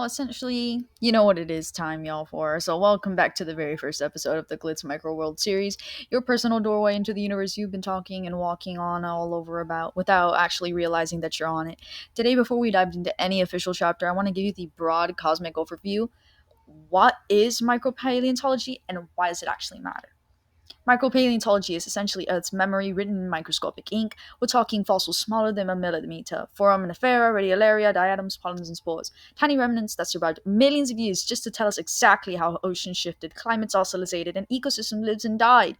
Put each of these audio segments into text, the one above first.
Essentially, you know what it is time, y'all, for. So, welcome back to the very first episode of the Glitz Micro World series, your personal doorway into the universe you've been talking and walking on all over about without actually realizing that you're on it. Today, before we dive into any official chapter, I want to give you the broad cosmic overview. What is micropaleontology and why does it actually matter? Micropaleontology is essentially Earth's memory written in microscopic ink. We're talking fossils smaller than a millimeter, foraminifera, radiolaria, diatoms, pollens, and spores. Tiny remnants that survived millions of years just to tell us exactly how oceans shifted, climates oscillated, and ecosystem lives and died.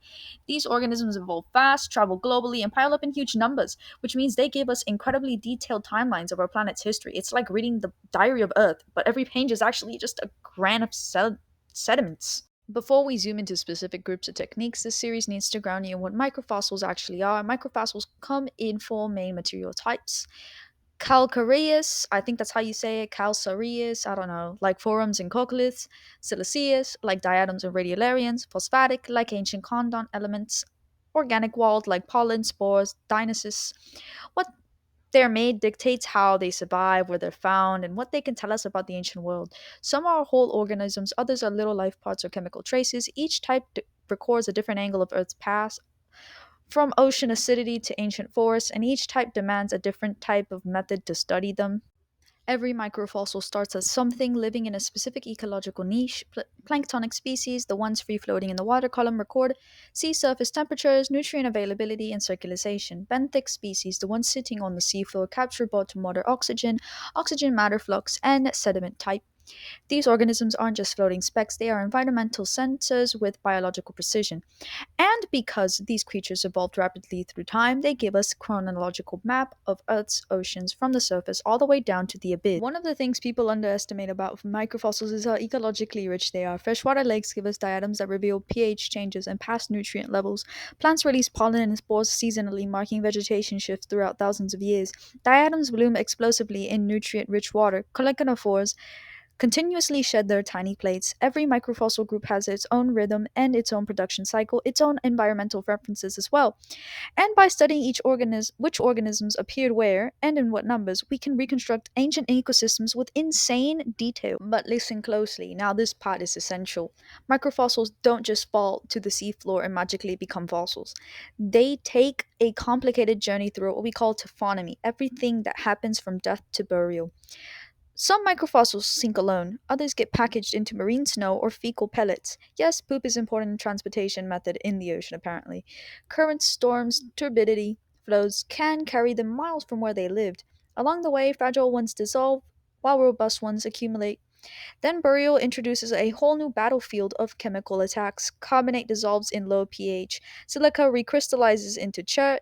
These organisms evolve fast, travel globally, and pile up in huge numbers, which means they give us incredibly detailed timelines of our planet's history. It's like reading the diary of Earth, but every page is actually just a grain of sediments. Before we zoom into specific groups of techniques, this series needs to ground you in what microfossils actually are. Microfossils come in four main material types. Calcareous, I think that's how you say it, calcareous, I don't know, like forams and coccoliths. Siliceous, like diatoms and radiolarians. Phosphatic, like ancient condon elements. Organic walled, like pollen, spores, dionysus. What they're made dictates how they survive, where they're found, and what they can tell us about the ancient world. Some are whole organisms, others are little life parts or chemical traces. Each type records a different angle of Earth's past, from ocean acidity to ancient forests, and each type demands a different type of method to study them. Every microfossil starts as something living in a specific ecological niche. Planktonic species, the ones free floating in the water column, record sea surface temperatures, nutrient availability, and circulation. Benthic species, the ones sitting on the seafloor, capture bottom water oxygen, oxygen matter flux, and sediment type. These organisms aren't just floating specks, they are environmental sensors with biological precision. And because these creatures evolved rapidly through time, they give us chronological map of Earth's oceans from the surface all the way down to the abyss. One of the things people underestimate about microfossils is how ecologically rich they are. Freshwater lakes give us diatoms that reveal pH changes and past nutrient levels. Plants release pollen and spores seasonally, marking vegetation shifts throughout thousands of years. Diatoms bloom explosively in nutrient-rich water. Colliconophores continuously shed their tiny plates. Every microfossil group has its own rhythm and its own production cycle, its own environmental references as well. And by studying which organisms appeared where and in what numbers, we can reconstruct ancient ecosystems with insane detail. But listen closely, now this part is essential. Microfossils don't just fall to the seafloor and magically become fossils. They take a complicated journey through what we call taphonomy, everything that happens from death to burial. Some microfossils sink alone, others get packaged into marine snow or fecal pellets. Yes, poop is an important transportation method in the ocean, apparently. Currents, storms, turbidity, flows can carry them miles from where they lived. Along the way, fragile ones dissolve, while robust ones accumulate. Then burial introduces a whole new battlefield of chemical attacks. Carbonate dissolves in low pH, silica recrystallizes into chert,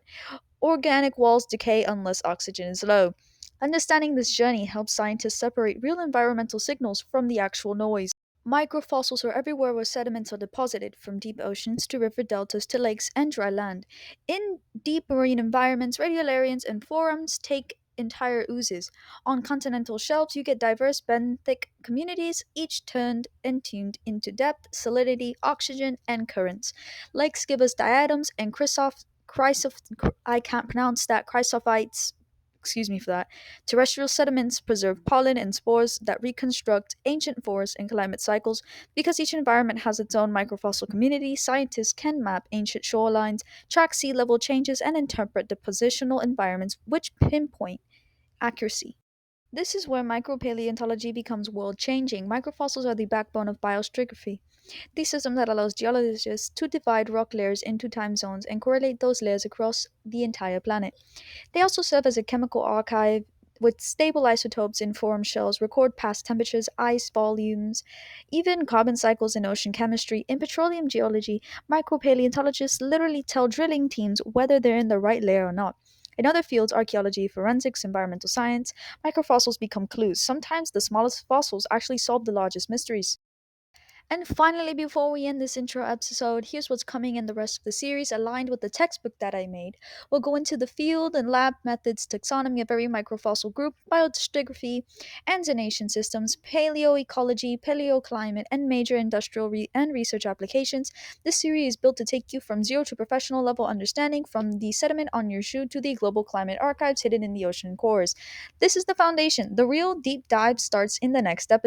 organic walls decay unless oxygen is low. Understanding this journey helps scientists separate real environmental signals from the actual noise. Microfossils are everywhere where sediments are deposited, from deep oceans to river deltas to lakes and dry land. In deep marine environments, radiolarians and forams take entire oozes. On continental shelves, you get diverse benthic communities, each turned and tuned into depth, solidity, oxygen, and currents. Lakes give us diatoms and I can't pronounce that, chrysophytes. Excuse me for that. Terrestrial sediments preserve pollen and spores that reconstruct ancient forests and climate cycles. Because each environment has its own microfossil community, scientists can map ancient shorelines, track sea level changes, and interpret the positional environments which pinpoint accuracy. This is where micropaleontology becomes world changing. Microfossils are the backbone of biostratigraphy, the system that allows geologists to divide rock layers into time zones and correlate those layers across the entire planet. They also serve as a chemical archive with stable isotopes in forum shells, record past temperatures, ice volumes, even carbon cycles in ocean chemistry. In petroleum geology, micropaleontologists literally tell drilling teams whether they're in the right layer or not. In other fields, archaeology, forensics, environmental science, microfossils become clues. Sometimes the smallest fossils actually solve the largest mysteries. And finally, before we end this intro episode, here's what's coming in the rest of the series aligned with the textbook that I made. We'll go into the field and lab methods, taxonomy of every microfossil group, biostratigraphy, and zonation systems, paleoecology, paleoclimate, and major industrial and research applications. This series is built to take you from zero to professional level understanding, from the sediment on your shoe to the global climate archives hidden in the ocean cores. This is the foundation. The real deep dive starts in the next episode.